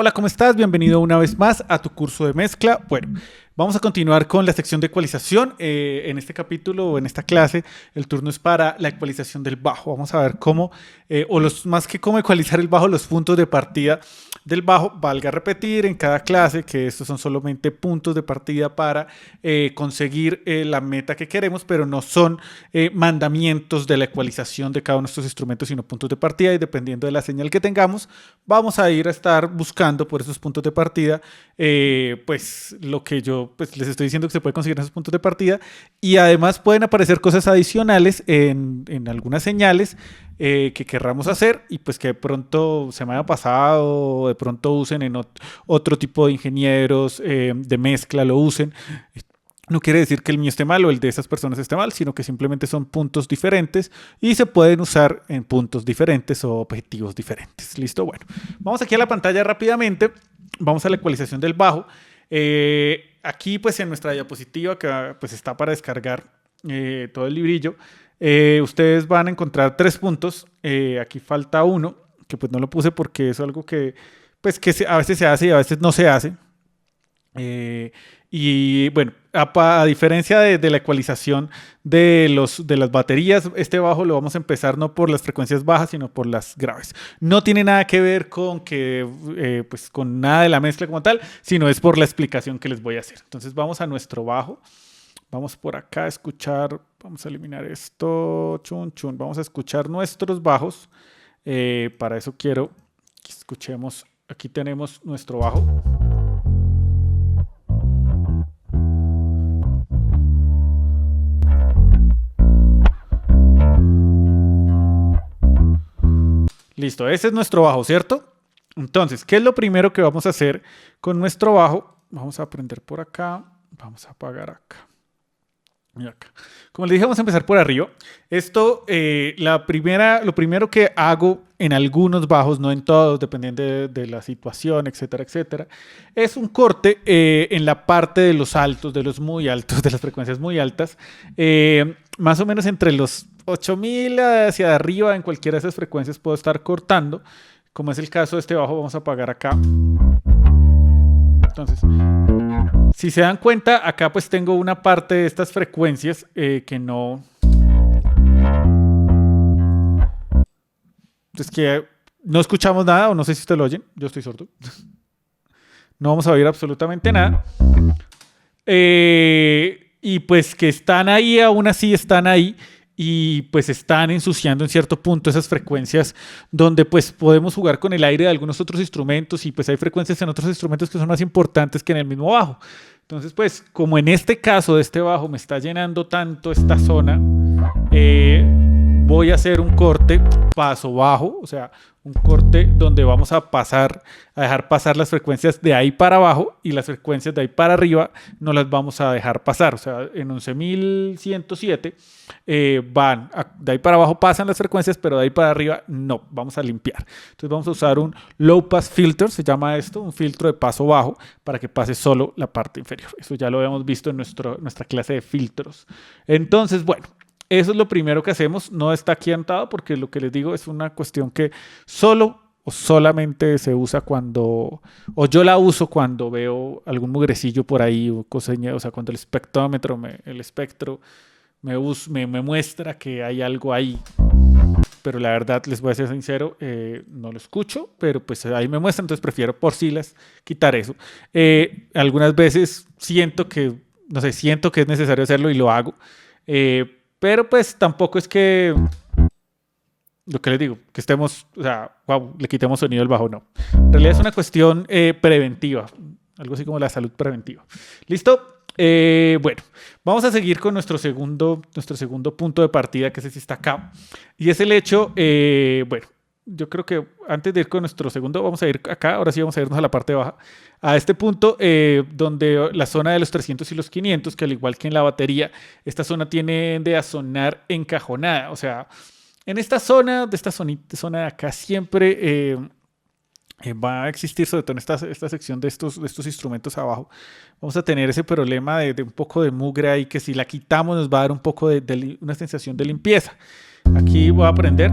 Hola, ¿cómo estás? Bienvenido una vez más a tu curso de mezcla. Bueno, vamos a continuar con la sección de ecualización. En este capítulo o en esta clase, el turno es para la ecualización del bajo. Vamos a ver cómo, más que cómo ecualizar el bajo, los puntos de partida del bajo. Valga repetir en cada clase que estos son solamente puntos de partida para conseguir la meta que queremos, pero no son mandamientos de la ecualización de cada uno de estos instrumentos, sino puntos de partida, y dependiendo de la señal que tengamos, vamos a ir a estar buscando por esos puntos de partida, pues lo que yo les estoy diciendo que se puede conseguir en esos puntos de partida, y además pueden aparecer cosas adicionales en algunas señales que querramos hacer y pues que de pronto se me haya pasado, o de pronto usen en otro tipo de ingenieros de mezcla, lo usen. No quiere decir que el mío esté mal o el de esas personas esté mal, sino que simplemente son puntos diferentes y se pueden usar en puntos diferentes o objetivos diferentes. ¿Listo? Bueno, vamos aquí a la pantalla rápidamente. Vamos a la ecualización del bajo. Aquí pues en nuestra diapositiva que pues está para descargar todo el librillo, ustedes van a encontrar 3 puntos. Aquí falta uno, que pues no lo puse porque es algo que pues a veces se hace y a veces no se hace. Y bueno, a diferencia de la ecualización de las baterías, este bajo lo vamos a empezar no por las frecuencias bajas, sino por las graves. No tiene nada que ver con pues con nada de la mezcla como tal, sino es por la explicación que les voy a hacer. Entonces vamos a nuestro bajo. Vamos por acá a escuchar, vamos a eliminar esto, chun, chun. Vamos a escuchar nuestros bajos. Para eso quiero que escuchemos, aquí tenemos nuestro bajo. Listo, ese es nuestro bajo, ¿cierto? Entonces, ¿qué es lo primero que vamos a hacer con nuestro bajo? Vamos a prender por acá, vamos a apagar acá. Y acá. Como les dije, vamos a empezar por arriba. Esto, lo primero que hago en algunos bajos, no en todos, dependiendo de la situación, etcétera, etcétera, es un corte en la parte de los altos, de los muy altos, de las frecuencias muy altas, más o menos entre los 8000 hacia arriba. En cualquiera de esas frecuencias puedo estar cortando, como es el caso de este bajo. Vamos a apagar acá. Entonces, si se dan cuenta, acá pues tengo una parte de estas frecuencias que no... Es que no escuchamos nada, o no sé si ustedes lo oyen. Yo estoy sordo. No vamos a oír absolutamente nada. Y pues que están ahí, aún así están ahí. Y pues están ensuciando en cierto punto esas frecuencias donde pues podemos jugar con el aire de algunos otros instrumentos, y pues hay frecuencias en otros instrumentos que son más importantes que en el mismo bajo. Entonces pues como en este caso de este bajo me está llenando tanto esta zona, voy a hacer un corte paso bajo, o sea, un corte donde vamos a dejar pasar las frecuencias de ahí para abajo, y las frecuencias de ahí para arriba no las vamos a dejar pasar. O sea, en 11107 de ahí para abajo pasan las frecuencias, pero de ahí para arriba no, vamos a limpiar. Entonces vamos a usar un low pass filter, se llama esto, un filtro de paso bajo, para que pase solo la parte inferior. Eso ya lo habíamos visto en nuestra clase de filtros. Entonces, bueno, eso es lo primero que hacemos. No está aquí anotado porque lo que les digo es una cuestión que solamente se usa cuando, o yo la uso cuando veo algún mugrecillo por ahí, o sea, cuando el espectro me muestra que hay algo ahí. Pero la verdad, les voy a ser sincero, no lo escucho, pero pues ahí me muestra, entonces prefiero por siglas quitar eso. Algunas veces siento que es necesario hacerlo y lo hago. Pero pues tampoco es que, lo que les digo, que estemos, o sea, wow, le quitemos sonido al bajo, no. En realidad es una cuestión preventiva, algo así como la salud preventiva. ¿Listo? Bueno, vamos a seguir con nuestro segundo punto de partida, que ese sí está acá. Y es el hecho, bueno, yo creo que antes de ir con nuestro segundo, vamos a ir acá, ahora sí vamos a irnos a la parte baja, a este punto donde la zona de los 300 y los 500, que al igual que en la batería, esta zona tiende a sonar encajonada. O sea, en esta zona, zona de acá siempre va a existir, sobre todo en esta sección de estos instrumentos abajo, vamos a tener ese problema de un poco de mugre ahí, que si la quitamos nos va a dar un poco de una sensación de limpieza. Aquí voy a aprender.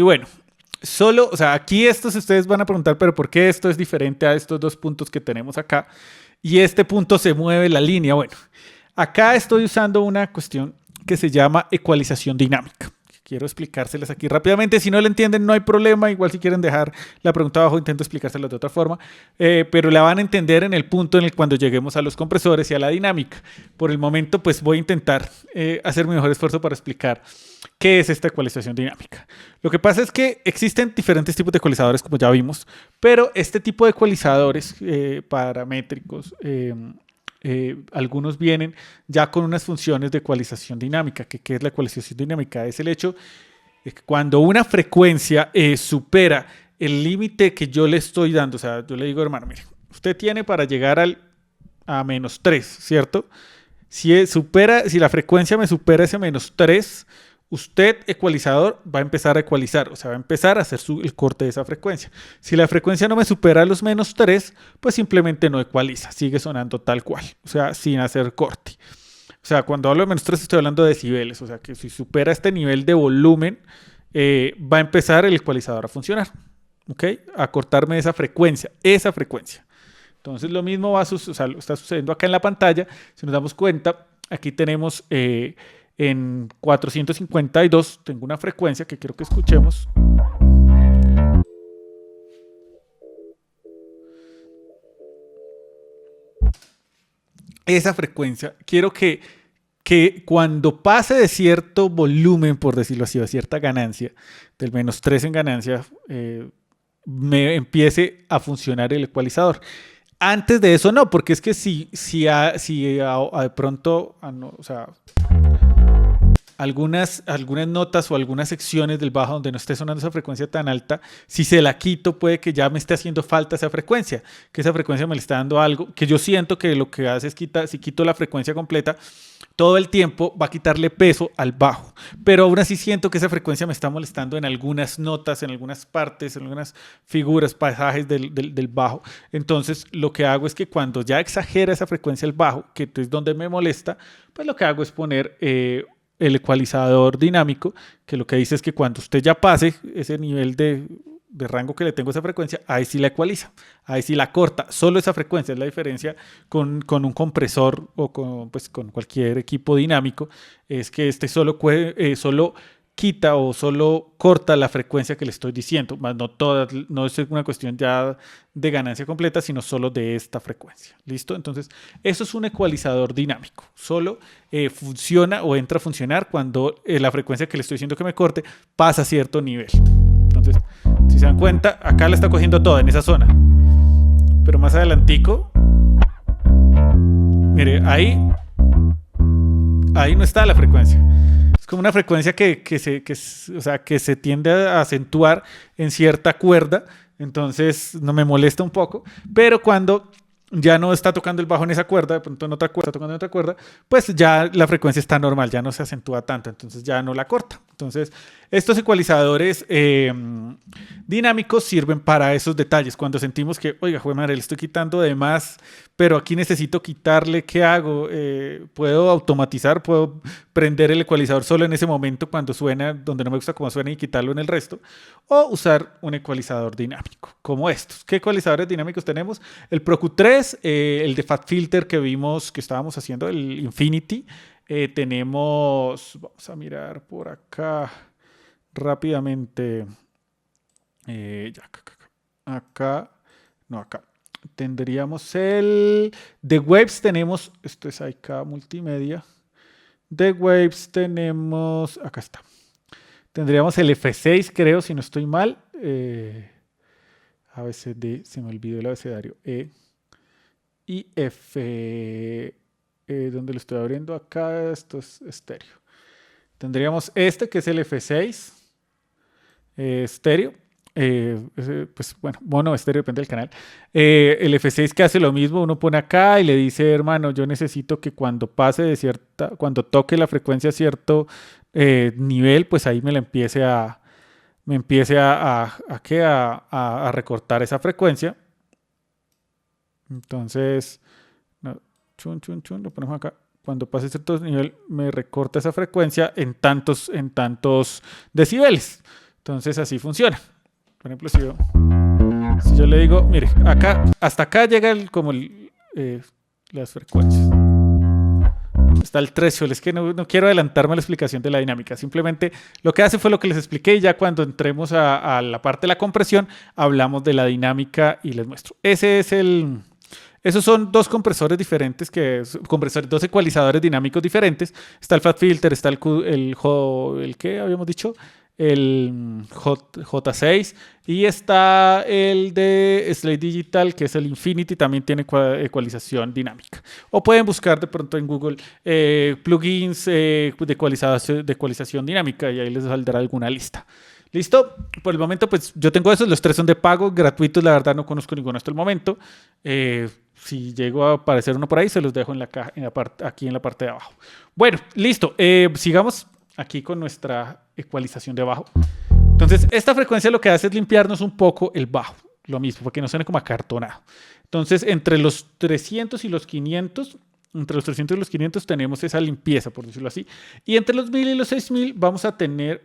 bueno, solo, o sea, aquí estos ustedes van a preguntar, pero ¿por qué esto es diferente a estos dos puntos que tenemos acá? Y este punto se mueve la línea. Bueno, acá estoy usando una cuestión que se llama ecualización dinámica. Quiero explicárselas aquí rápidamente. Si no lo entienden, no hay problema. Igual si quieren dejar la pregunta abajo, intento explicárselas de otra forma. Pero la van a entender en el punto en el cuando lleguemos a los compresores y a la dinámica. Por el momento, pues voy a intentar hacer mi mejor esfuerzo para explicar qué es esta ecualización dinámica. Lo que pasa es que existen diferentes tipos de ecualizadores, como ya vimos, pero este tipo de ecualizadores paramétricos, algunos vienen ya con unas funciones de ecualización dinámica. ¿Qué es la ecualización dinámica? Es el hecho de que cuando una frecuencia supera el límite que yo le estoy dando, o sea, yo le digo, hermano, mire, usted tiene para llegar a -3, ¿cierto? Si la frecuencia me supera ese -3, usted, ecualizador, va a empezar a ecualizar, o sea, va a empezar a hacer el corte de esa frecuencia. Si la frecuencia no me supera los -3, pues simplemente no ecualiza, sigue sonando tal cual, o sea, sin hacer corte. O sea, cuando hablo de -3 estoy hablando de decibeles, o sea, que si supera este nivel de volumen, va a empezar el ecualizador a funcionar, ¿ok? A cortarme esa frecuencia, esa frecuencia. Entonces lo mismo está sucediendo acá en la pantalla. Si nos damos cuenta, aquí tenemos en 452, tengo una frecuencia que quiero que escuchemos. Esa frecuencia, quiero que cuando pase de cierto volumen, por decirlo así, a cierta ganancia, del -3 en ganancia, me empiece a funcionar el ecualizador. Antes de eso no, porque es que si de pronto, o sea, algunas notas o algunas secciones del bajo donde no esté sonando esa frecuencia tan alta, si se la quito puede que ya me esté haciendo falta esa frecuencia, que esa frecuencia me le está dando algo, que yo siento que lo que hace es si quito la frecuencia completa, todo el tiempo va a quitarle peso al bajo, pero aún así siento que esa frecuencia me está molestando en algunas notas, en algunas partes, en algunas figuras, pasajes del bajo. Entonces lo que hago es que cuando ya exagera esa frecuencia el bajo, que es donde me molesta, pues lo que hago es poner el ecualizador dinámico, que lo que dice es que cuando usted ya pase ese nivel de rango que le tengo a esa frecuencia, ahí sí la ecualiza, ahí sí la corta, solo esa frecuencia. Es la diferencia con un compresor o con cualquier equipo dinámico, es que este solo quita o solo corta la frecuencia que le estoy diciendo, más no es una cuestión ya de ganancia completa, sino solo de esta frecuencia. ¿Listo? Entonces, eso es un ecualizador dinámico. Solo funciona o entra a funcionar cuando la frecuencia que le estoy diciendo que me corte pasa a cierto nivel. Entonces, si se dan cuenta, acá la está cogiendo toda en esa zona. Pero más adelantico, mire, ahí no está la frecuencia. Es como una frecuencia que se tiende a acentuar en cierta cuerda, entonces no me molesta un poco, pero cuando ya no está tocando el bajo en esa cuerda, de pronto en otra cuerda, tocando en otra cuerda, pues ya la frecuencia está normal, ya no se acentúa tanto, entonces ya no la corta. Entonces, estos ecualizadores dinámicos sirven para esos detalles. Cuando sentimos que, oiga, joder, madre, le estoy quitando de más, pero aquí necesito quitarle, ¿qué hago? ¿Puedo automatizar? ¿Puedo prender el ecualizador solo en ese momento cuando suena, donde no me gusta cómo suena y quitarlo en el resto? O usar un ecualizador dinámico, como estos. ¿Qué ecualizadores dinámicos tenemos? El Pro Q3, el de Fat Filter que vimos que estábamos haciendo, el Infinity. Tenemos, vamos a mirar por acá rápidamente. Acá. Tendríamos el The Waves, tenemos, esto es IK Multimedia. The Waves tenemos, acá está. Tendríamos el F6, creo, si no estoy mal. ABCD, se me olvidó el abecedario. Y F, donde lo estoy abriendo acá, esto es estéreo. Tendríamos este que es el F6, estéreo. Pues bueno, mono, estéreo, depende del canal. El F6 que hace lo mismo, uno pone acá y le dice, hermano, yo necesito que cuando cuando toque la frecuencia a cierto nivel, pues ahí me empiece a recortar esa frecuencia. Entonces, no, lo ponemos acá. Cuando pase cierto nivel, me recorta esa frecuencia en tantos decibeles. Entonces así funciona. Por ejemplo, si yo le digo, mire, acá, hasta acá llega las frecuencias. Está el threshold. Es que no quiero adelantarme a la explicación de la dinámica. Simplemente lo que hace fue lo que les expliqué y ya cuando entremos a la parte de la compresión, hablamos de la dinámica y les muestro. Esos son dos compresores diferentes, dos ecualizadores dinámicos diferentes. Está el Fat Filter, está el ¿qué habíamos dicho? El J6 y está el de Slate Digital, que es el Infinity, también tiene ecualización dinámica. O pueden buscar de pronto en Google plugins de ecualización dinámica y ahí les saldrá alguna lista. ¿Listo? Por el momento, pues yo tengo esos, los tres son de pago, gratuitos, la verdad no conozco ninguno hasta el momento. Si llego a aparecer uno por ahí, se los dejo en la caja, aquí en la parte de abajo. Bueno, listo. Sigamos aquí con nuestra ecualización de bajo. Entonces, esta frecuencia lo que hace es limpiarnos un poco el bajo. Lo mismo, porque no suene como acartonado. Entonces, entre los 300 y los 500... Entre los 300 y los 500 tenemos esa limpieza, por decirlo así. Y entre los 1000 y los 6000 vamos a tener...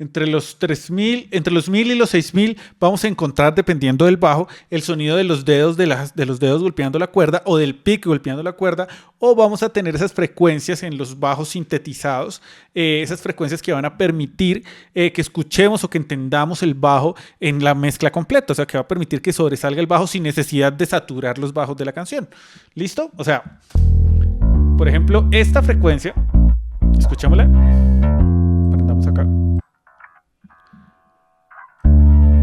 entre los 1000 y los 6000 vamos a encontrar, dependiendo del bajo, el sonido de los dedos de los dedos golpeando la cuerda o del pick golpeando la cuerda, o vamos a tener esas frecuencias en los bajos sintetizados, esas frecuencias que van a permitir que escuchemos o que entendamos el bajo en la mezcla completa, o sea, que va a permitir que sobresalga el bajo sin necesidad de saturar los bajos de la canción. ¿Listo? O sea, por ejemplo, esta frecuencia, escuchémosla. Prendamos acá.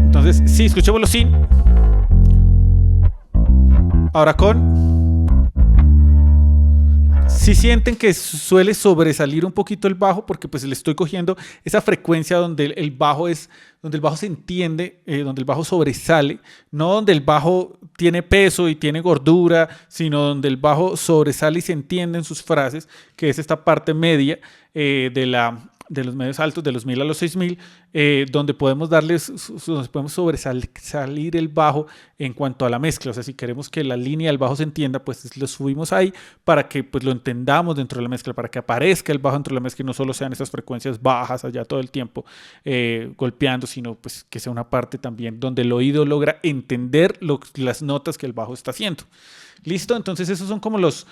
Entonces, sí, escuchémoslo sin. Ahora con. Si sienten que suele sobresalir un poquito el bajo, porque pues le estoy cogiendo esa frecuencia donde el bajo se entiende, donde el bajo sobresale, no donde el bajo tiene peso y tiene gordura, sino donde el bajo sobresale y se entiende en sus frases, que es esta parte media de los medios altos, de los 1000 a los 6000, donde podemos sobresalir el bajo en cuanto a la mezcla. O sea, si queremos que la línea del bajo se entienda, pues lo subimos ahí para que pues lo entendamos dentro de la mezcla, para que aparezca el bajo dentro de la mezcla y no solo sean esas frecuencias bajas allá todo el tiempo golpeando, sino pues que sea una parte también donde el oído logra entender las notas que el bajo está haciendo. ¿Listo? Entonces esos son como los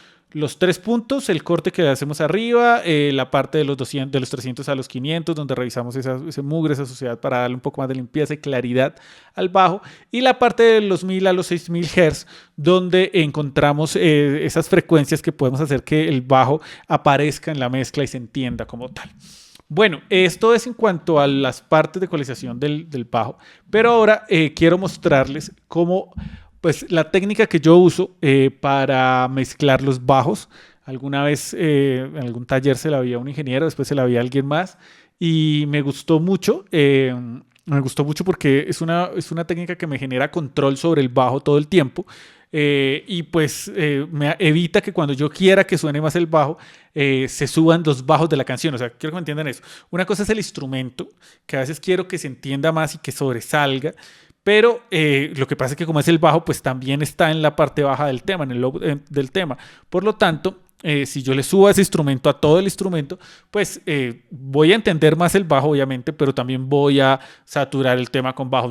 3 puntos, el corte que hacemos arriba, la parte de los 300 a los 500, donde revisamos ese mugre, esa suciedad para darle un poco más de limpieza y claridad al bajo, y la parte de los 1000 a los 6000 Hz, donde encontramos esas frecuencias que podemos hacer que el bajo aparezca en la mezcla y se entienda como tal. Bueno, esto es en cuanto a las partes de ecualización del bajo, pero ahora quiero mostrarles cómo... Pues la técnica que yo uso para mezclar los bajos, alguna vez en algún taller se la vi a un ingeniero, después se la vi a alguien más y me gustó mucho. Me gustó mucho porque es una técnica que me genera control sobre el bajo todo el tiempo. Y pues me evita que cuando yo quiera que suene más el bajo, se suban los bajos de la canción. O sea, quiero que me entiendan eso. Una cosa es el instrumento, que a veces quiero que se entienda más y que sobresalga. Pero lo que pasa es que como es el bajo, pues también está en la parte baja del tema, en el lobe del tema. Por lo tanto, si yo le subo a ese instrumento, a todo el instrumento, pues voy a entender más el bajo, obviamente, pero también voy a saturar el tema con bajo,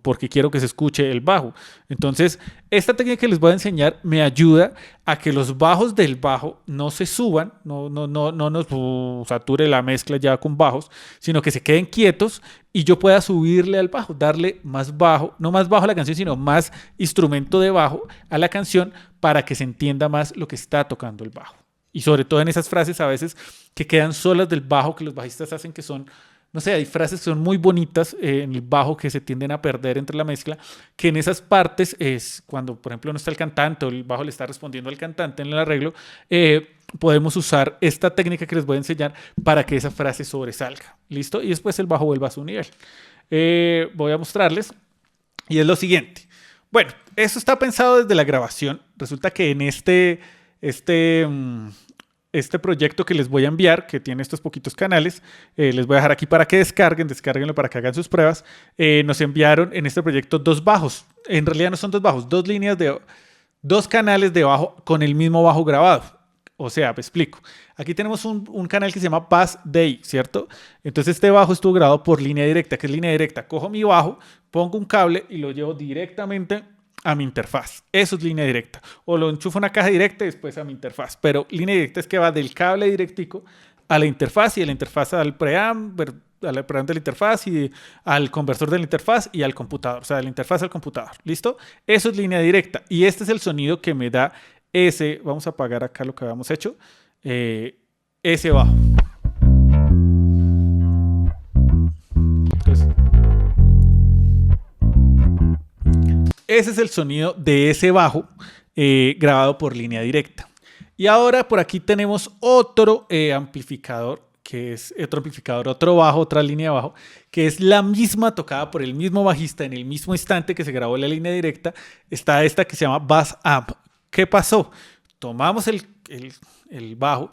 porque quiero que se escuche el bajo. Entonces, esta técnica que les voy a enseñar me ayuda a que los bajos del bajo no se suban, no nos sature la mezcla ya con bajos, sino que se queden quietos y yo pueda subirle al bajo, darle más bajo, no más bajo a la canción, sino más instrumento de bajo a la canción para que se entienda más lo que está tocando el bajo. Y sobre todo en esas frases a veces que quedan solas del bajo, que los bajistas hacen que son, no sé, hay frases que son muy bonitas en el bajo que se tienden a perder entre la mezcla, que en esas partes es cuando, por ejemplo, no está el cantante o el bajo le está respondiendo al cantante en el arreglo, podemos usar esta técnica que les voy a enseñar para que esa frase sobresalga. ¿Listo? Y después el bajo vuelva a su nivel. Voy a mostrarles. Y es lo siguiente. Bueno, eso está pensado desde la grabación. Resulta que en este proyecto que les voy a enviar, que tiene estos poquitos canales, les voy a dejar aquí para que descárguenlo para que hagan sus pruebas. Nos enviaron en este proyecto 2 bajos. En realidad no son 2 bajos, 2 líneas de 2 canales de bajo con el mismo bajo grabado. O sea, me explico. Aquí tenemos un canal que se llama Bass Day, ¿cierto? Entonces este bajo estuvo grabado por línea directa. ¿Qué es línea directa? Cojo mi bajo, pongo un cable y lo llevo directamente a mi interfaz. Eso es línea directa. O lo enchufo a una caja directa y después a mi interfaz. Pero línea directa es que va del cable directico a la interfaz y de la interfaz al preamp de la interfaz y al conversor de la interfaz y al computador. O sea, de la interfaz al computador. ¿Listo? Eso es línea directa. Y este es el sonido que me da ese. Vamos a apagar acá lo que habíamos hecho. Ese bajo. Entonces, ese es el sonido de ese bajo grabado por línea directa. Y ahora por aquí tenemos otro amplificador, que es otro amplificador, otro bajo, otra línea de bajo, que es la misma tocada por el mismo bajista en el mismo instante que se grabó la línea directa. Está esta que se llama Bass Amp. ¿Qué pasó? Tomamos el bajo,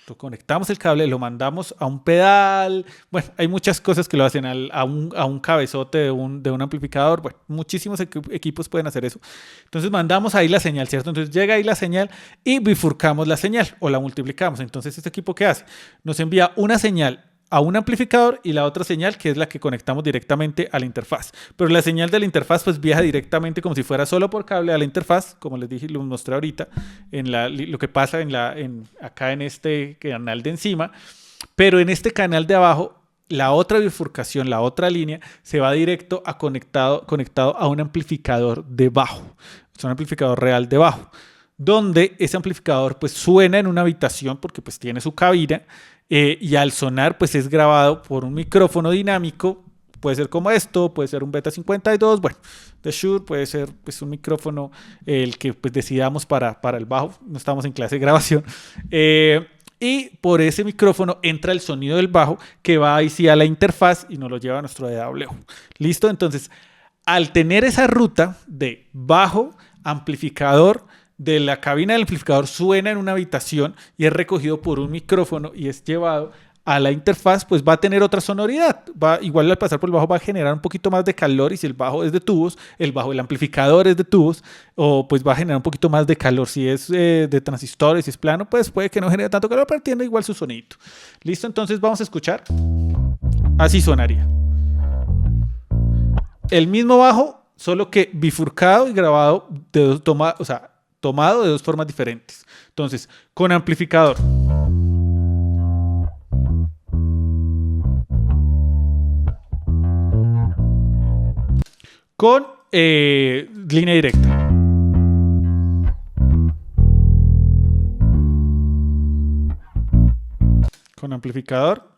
lo conectamos el cable, lo mandamos a un pedal. Bueno, hay muchas cosas que lo hacen a un cabezote de un amplificador. Bueno, muchísimos equipos pueden hacer eso. Entonces mandamos ahí la señal, ¿cierto? Entonces llega ahí la señal y bifurcamos la señal o la multiplicamos. Entonces este equipo, ¿qué hace? Nos envía una señal a un amplificador y la otra señal que es la que conectamos directamente a la interfaz. Pero la señal de la interfaz pues viaja directamente como si fuera solo por cable a la interfaz, como les dije y lo mostré ahorita, lo que pasa acá en este canal de encima. Pero en este canal de abajo, la otra bifurcación, la otra línea, se va directo conectado a un amplificador de bajo. Es un amplificador real de bajo, donde ese amplificador pues suena en una habitación porque pues tiene su cabina. Y al sonar pues es grabado por un micrófono dinámico, puede ser como esto, puede ser un Beta 52, bueno, de Shure, puede ser pues un micrófono el que pues decidamos para el bajo, no estamos en clase de grabación, y por ese micrófono entra el sonido del bajo que va ahí sí a la interfaz y nos lo lleva a nuestro DAW. ¿Listo? Entonces, al tener esa ruta de bajo, amplificador, de la cabina del amplificador suena en una habitación y es recogido por un micrófono y es llevado a la interfaz, pues va a tener otra sonoridad. Igual al pasar por el bajo va a generar un poquito más de calor y si el bajo es de tubos, el amplificador es de tubos, o pues va a generar un poquito más de calor. Si es de transistores, si es plano, pues puede que no genere tanto calor, pero tiene igual su sonido. ¿Listo? Entonces vamos a escuchar. Así sonaría. El mismo bajo, solo que bifurcado y grabado de dos tomas, o sea, tomado de dos formas diferentes. Entonces, con amplificador. Con línea directa. Con amplificador.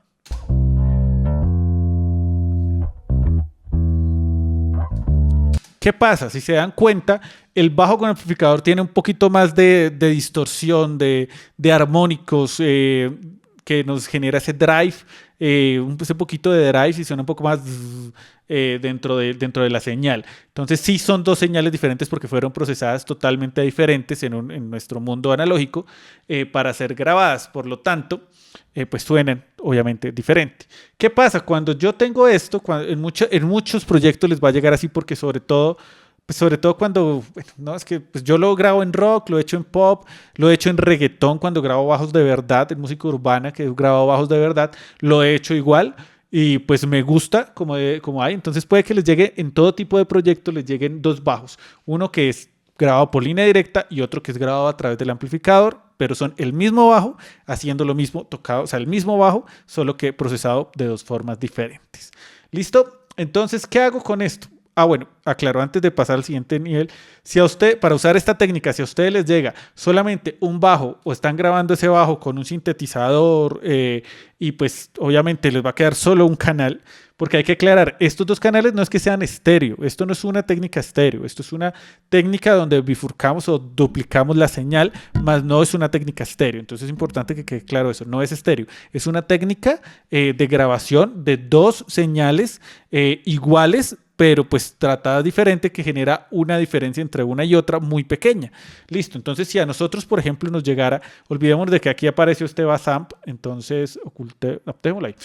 ¿Qué pasa? Si se dan cuenta, el bajo con amplificador tiene un poquito más de distorsión, de armónicos, que nos genera ese drive, ese poquito de drive y suena un poco más dentro de la señal. Entonces sí son dos señales diferentes porque fueron procesadas totalmente diferentes en nuestro mundo analógico para ser grabadas. Por lo tanto, pues suenan obviamente diferente. ¿Qué pasa? Cuando yo tengo esto, en muchos proyectos les va a llegar así porque sobre todo cuando, bueno, no, es que pues yo lo grabo en rock, lo he hecho en pop, lo he hecho en reggaetón cuando grabo bajos de verdad, en música urbana que he grabado bajos de verdad, lo he hecho igual y pues me gusta como hay. Entonces puede que les llegue en todo tipo de proyectos, les lleguen dos bajos, uno que es grabado por línea directa y otro que es grabado a través del amplificador, pero son el mismo bajo haciendo lo mismo tocado, o sea, el mismo bajo, solo que procesado de dos formas diferentes. ¿Listo? Entonces, ¿qué hago con esto? Bueno, aclaro antes de pasar al siguiente nivel, si a usted, para usar esta técnica, si a ustedes les llega solamente un bajo o están grabando ese bajo con un sintetizador y pues obviamente les va a quedar solo un canal, porque hay que aclarar, estos dos canales no es que sean estéreo, esto no es una técnica estéreo, esto es una técnica donde bifurcamos o duplicamos la señal, más no es una técnica estéreo. Entonces es importante que quede claro eso, no es estéreo, es una técnica de grabación de dos señales iguales, pero pues tratada diferente, que genera una diferencia entre una y otra muy pequeña. Listo, entonces si a nosotros, por ejemplo, nos llegara, olvidemos de que aquí apareció este Bass Amp, entonces aptémoslo ahí.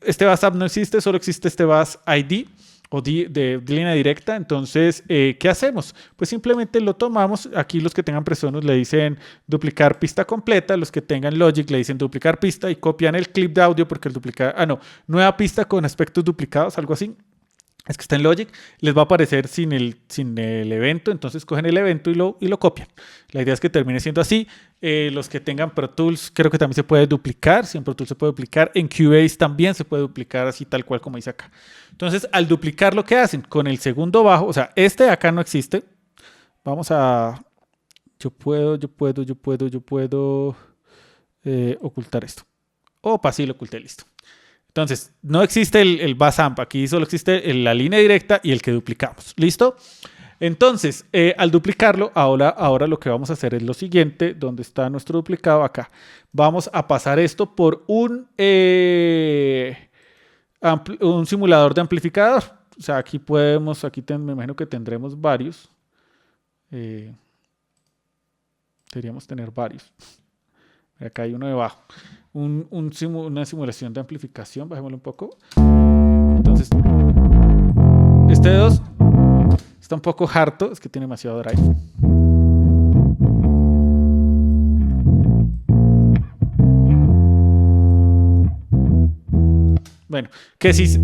Este Bass Amp no existe, solo existe este Bass ID o de línea directa. Entonces, ¿qué hacemos? Pues simplemente lo tomamos. Aquí los que tengan Presonus le dicen duplicar pista completa, los que tengan Logic le dicen duplicar pista y copian el clip de audio porque el duplicar, nueva pista con aspectos duplicados, algo así. Es que está en Logic, les va a aparecer sin el evento, entonces cogen el evento y lo copian. La idea es que termine siendo así. Los que tengan Pro Tools, creo que también se puede duplicar. Si en Pro Tools se puede duplicar, en Cubase también se puede duplicar así tal cual como dice acá. Entonces, al duplicar lo que hacen con el segundo bajo, o sea, este de acá no existe. Vamos a... Yo puedo ocultar esto. Opa, sí, lo oculté, listo. Entonces, no existe el bass amp, aquí solo existe la línea directa y el que duplicamos. ¿Listo? Entonces, al duplicarlo, ahora lo que vamos a hacer es lo siguiente. ¿Dónde está nuestro duplicado? Acá. Vamos a pasar esto por un simulador de amplificador. O sea, aquí me imagino que tendremos varios. Deberíamos tener varios. Acá hay uno debajo. Una simulación de amplificación, bajémoslo un poco. Entonces, este 2 está un poco harto, es que tiene demasiado drive. Bueno, que si...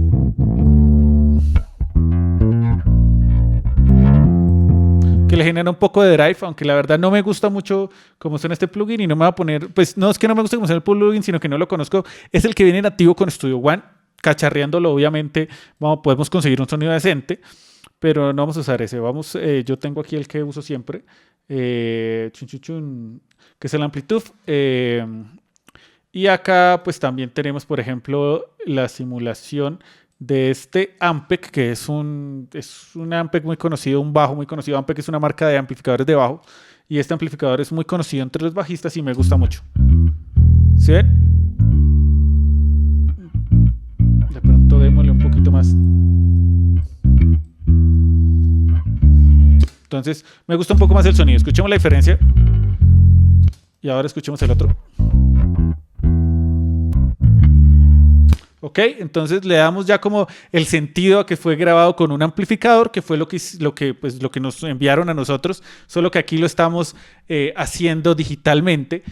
que le genera un poco de drive, aunque la verdad no me gusta mucho cómo suena este plugin y no me va a poner, pues no es que no me guste cómo suena el plugin, sino que no lo conozco. Es el que viene nativo con Studio One, cacharreándolo obviamente podemos conseguir un sonido decente, pero no vamos a usar ese. Yo tengo aquí el que uso siempre, que es el Amplitude. Y acá pues también tenemos, por ejemplo, la simulación de este Ampeg, que es un Ampeg muy conocido, un bajo muy conocido. Ampeg es una marca de amplificadores de bajo y este amplificador es muy conocido entre los bajistas y me gusta mucho. ¿Sí ven? De pronto démosle un poquito más. Entonces me gusta un poco más el sonido. Escuchemos la diferencia y ahora escuchemos el otro. ¿Ok? Entonces le damos ya como el sentido a que fue grabado con un amplificador, que fue lo que nos enviaron a nosotros, solo que aquí lo estamos haciendo digitalmente,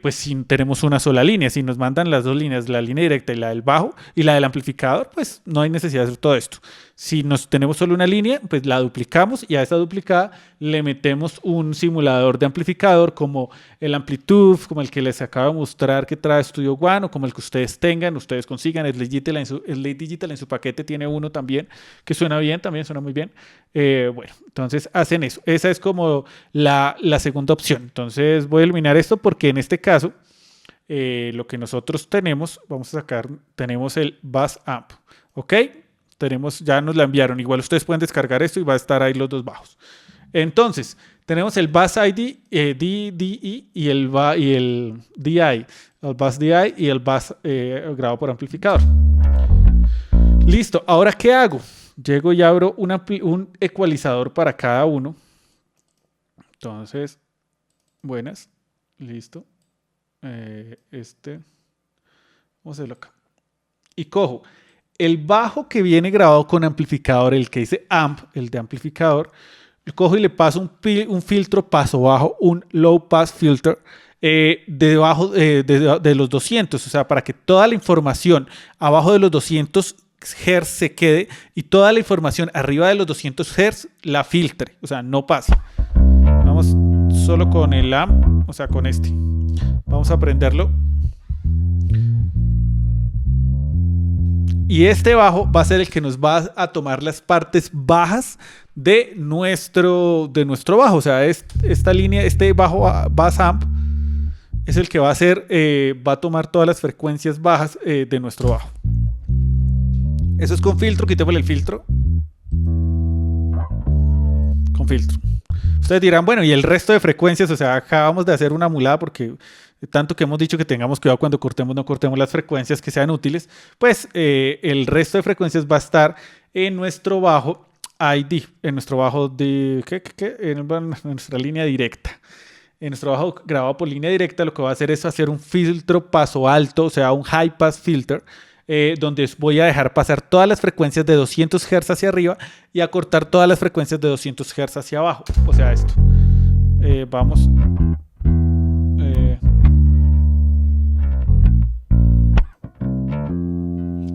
pues si tenemos una sola línea. Si nos mandan las dos líneas, la línea directa y la del bajo y la del amplificador, pues no hay necesidad de hacer todo esto. Si tenemos solo una línea, pues la duplicamos y a esa duplicada le metemos un simulador de amplificador como el Amplitude, como el que les acabo de mostrar que trae Studio One o como el que ustedes tengan, ustedes consigan. Slate Digital en su paquete tiene uno también que suena bien, también suena muy bien. Bueno, entonces hacen eso. Esa es como la segunda opción. Entonces voy a eliminar esto porque en este caso lo que nosotros tenemos, tenemos el Bass Amp. ¿Ok? Ya nos la enviaron. Igual ustedes pueden descargar esto y va a estar ahí los dos bajos. Entonces, tenemos el Bass ID, DDE y el DI. El Bass DI y el Bass grabado por amplificador. Listo. Ahora, ¿qué hago? Llego y abro un ecualizador para cada uno. Entonces, buenas. Listo. Vamos a hacerlo acá. Y cojo el bajo que viene grabado con amplificador, el que dice amp, el de amplificador, lo cojo y le paso un filtro paso bajo, un low pass filter debajo de los 200, o sea, para que toda la información abajo de los 200 Hz se quede y toda la información arriba de los 200 Hz la filtre, o sea, no pase. Vamos solo con el amp, o sea, con este. Vamos a prenderlo. Y este bajo va a ser el que nos va a tomar las partes bajas de nuestro bajo. O sea, esta línea, este bajo bass amp es el que va a tomar todas las frecuencias bajas de nuestro bajo. Eso es con filtro. Quitémosle el filtro. Con filtro. Ustedes dirán, bueno, ¿y el resto de frecuencias? O sea, acabamos de hacer una mulada porque tanto que hemos dicho que tengamos cuidado cuando cortemos, no cortemos las frecuencias que sean útiles. Pues el resto de frecuencias va a estar en nuestro bajo ID, en nuestro bajo en nuestra línea directa. En nuestro bajo grabado por línea directa, lo que va a hacer es hacer un filtro paso alto, o sea, un high pass filter. donde voy a dejar pasar todas las frecuencias de 200 Hz hacia arriba y a cortar todas las frecuencias de 200 Hz hacia abajo. O sea, esto. Vamos.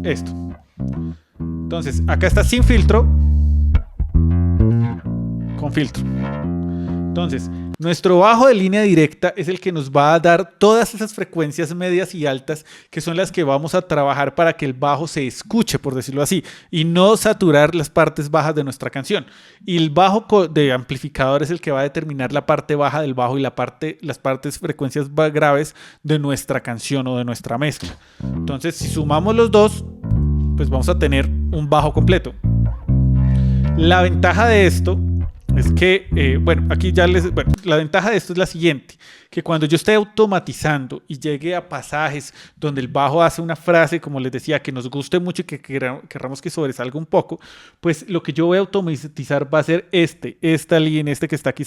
Esto. Entonces, acá está sin filtro, con filtro. Entonces, nuestro bajo de línea directa es el que nos va a dar todas esas frecuencias medias y altas que son las que vamos a trabajar para que el bajo se escuche, por decirlo así, y no saturar las partes bajas de nuestra canción. Y el bajo de amplificador es el que va a determinar la parte baja del bajo y las partes frecuencias graves de nuestra canción o de nuestra mezcla. Entonces, si sumamos los dos, pues vamos a tener un bajo completo. La ventaja de esto es que, la ventaja de esto es la siguiente, que cuando yo esté automatizando y llegue a pasajes donde el bajo hace una frase, como les decía, que nos guste mucho y que queramos que sobresalga un poco, pues lo que yo voy a automatizar va a ser esta línea, este que está aquí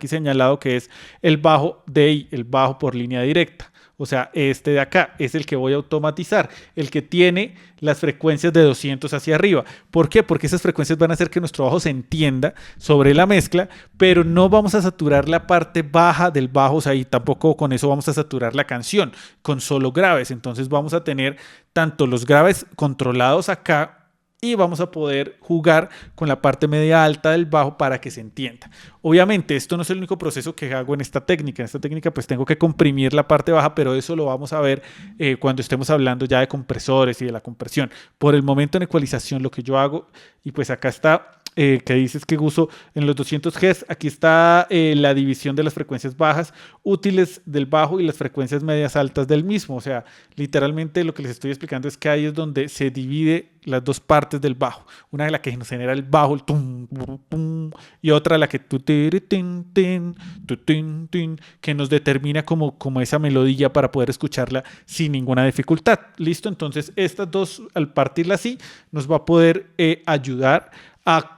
señalado, que es el bajo DI, el bajo por línea directa. O sea, este de acá es el que voy a automatizar, el que tiene las frecuencias de 200 hacia arriba. ¿Por qué? Porque esas frecuencias van a hacer que nuestro bajo se entienda sobre la mezcla, pero no vamos a saturar la parte baja del bajo, o sea, y tampoco con eso vamos a saturar la canción, con solo graves. Entonces vamos a tener tanto los graves controlados acá, y vamos a poder jugar con la parte media alta del bajo para que se entienda. Obviamente esto no es el único proceso que hago en esta técnica. En esta técnica pues tengo que comprimir la parte baja, pero eso lo vamos a ver cuando estemos hablando ya de compresores y de la compresión. Por el momento en ecualización lo que yo hago, y pues acá está, que dices que uso en los 200 Hz, aquí está la división de las frecuencias bajas útiles del bajo y las frecuencias medias altas del mismo. O sea, literalmente lo que les estoy explicando es que ahí es donde se divide las dos partes del bajo. Una de la que nos genera el bajo, el tum, tum, y otra la que que nos determina como esa melodía para poder escucharla sin ninguna dificultad. ¿Listo? Entonces estas dos, al partirla así, nos va a poder ayudar a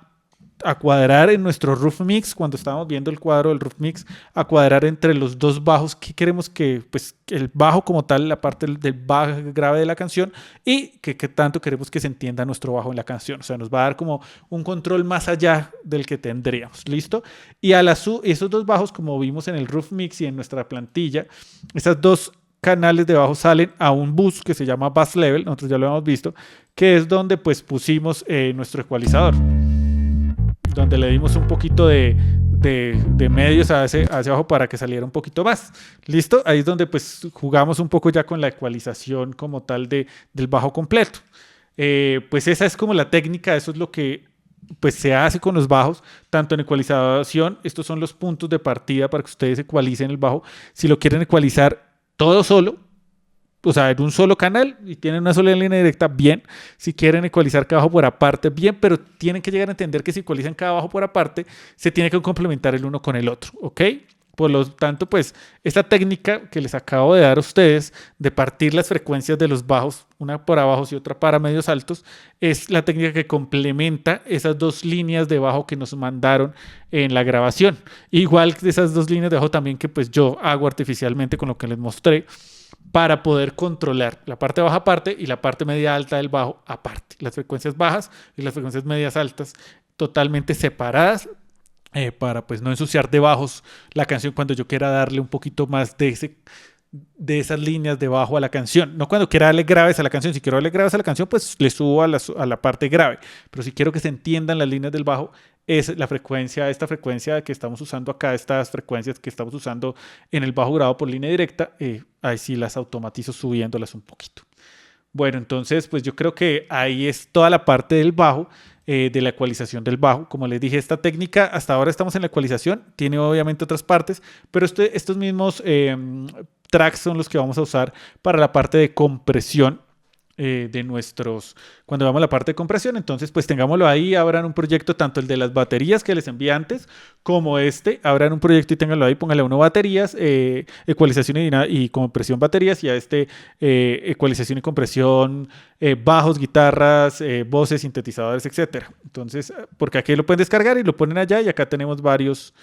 cuadrar en nuestro Rough Mix, cuando estábamos viendo el cuadro del Rough Mix, a cuadrar entre los dos bajos que queremos que, pues, el bajo como tal, la parte del bajo grave de la canción, y que tanto queremos que se entienda nuestro bajo en la canción. O sea, nos va a dar como un control más allá del que tendríamos. ¿Listo? Y esos dos bajos, como vimos en el Rough Mix y en nuestra plantilla, esas dos canales de bajo salen a un bus que se llama Bass Level, nosotros ya lo hemos visto, que es donde pues pusimos nuestro ecualizador, donde le dimos un poquito de medios hacia abajo para que saliera un poquito más. ¿Listo? Ahí es donde pues jugamos un poco ya con la ecualización como tal del bajo completo. Pues esa es como la técnica, eso es lo que pues se hace con los bajos, tanto en ecualización. Estos son los puntos de partida para que ustedes ecualicen el bajo. Si lo quieren ecualizar todo solo, o sea, en un solo canal y tienen una sola línea directa, bien. Si quieren ecualizar cada bajo por aparte, bien, pero tienen que llegar a entender que si ecualizan cada bajo por aparte, se tiene que complementar el uno con el otro, ¿ok? Por lo tanto, pues, esta técnica que les acabo de dar a ustedes de partir las frecuencias de los bajos, una para bajos y otra para medios altos, es la técnica que complementa esas dos líneas de bajo que nos mandaron en la grabación. Igual que esas dos líneas de bajo también que pues yo hago artificialmente con lo que les mostré, para poder controlar la parte baja aparte y la parte media alta del bajo aparte. Las frecuencias bajas y las frecuencias medias altas totalmente separadas, para pues no ensuciar de bajos la canción cuando yo quiera darle un poquito más de esas líneas de bajo a la canción. No cuando quiera darle graves a la canción. Si quiero darle graves a la canción, pues le subo a la parte grave. Pero si quiero que se entiendan las líneas del bajo, es la frecuencia, esta frecuencia que estamos usando acá, estas frecuencias que estamos usando en el bajo grabado por línea directa, ahí sí las automatizo subiéndolas un poquito. Bueno, entonces pues yo creo que ahí es toda la parte del bajo, de la ecualización del bajo. Como les dije, esta técnica, hasta ahora estamos en la ecualización, tiene obviamente otras partes, pero estos mismos tracks son los que vamos a usar para la parte de compresión de nuestros, cuando vamos a la parte de compresión. Entonces pues tengámoslo ahí, abran un proyecto, tanto el de las baterías que les envié antes como abran un proyecto y ténganlo ahí, pónganle uno baterías, ecualización y compresión baterías, y a ecualización y compresión bajos, guitarras, voces, sintetizadores, etcétera. Entonces, porque aquí lo pueden descargar y lo ponen allá, y acá tenemos varias,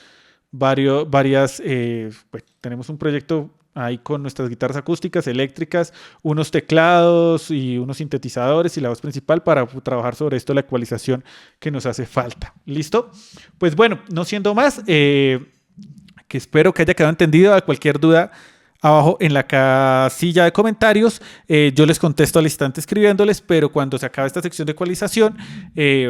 pues, tenemos un proyecto ahí con nuestras guitarras acústicas, eléctricas, unos teclados y unos sintetizadores y la voz principal para trabajar sobre esto, la ecualización que nos hace falta. ¿Listo? Pues bueno, no siendo más, que espero que haya quedado entendido. A cualquier duda, abajo en la casilla de comentarios, yo les contesto al instante escribiéndoles, pero cuando se acabe esta sección de ecualización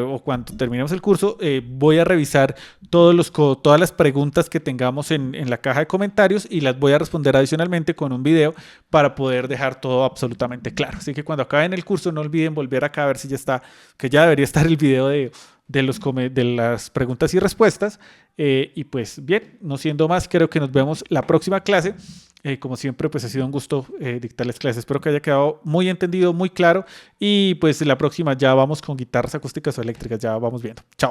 o cuando terminemos el curso, voy a revisar todas las preguntas que tengamos en la caja de comentarios y las voy a responder adicionalmente con un video para poder dejar todo absolutamente claro. Así que cuando acaben el curso, no olviden volver acá a ver si ya está, que ya debería estar el video de las preguntas y respuestas. Y pues bien, no siendo más, creo que nos vemos la próxima clase. Como siempre, pues ha sido un gusto dictarles clases. Espero que haya quedado muy entendido, muy claro. Y pues la próxima ya vamos con guitarras acústicas o eléctricas. Ya vamos viendo. Chao.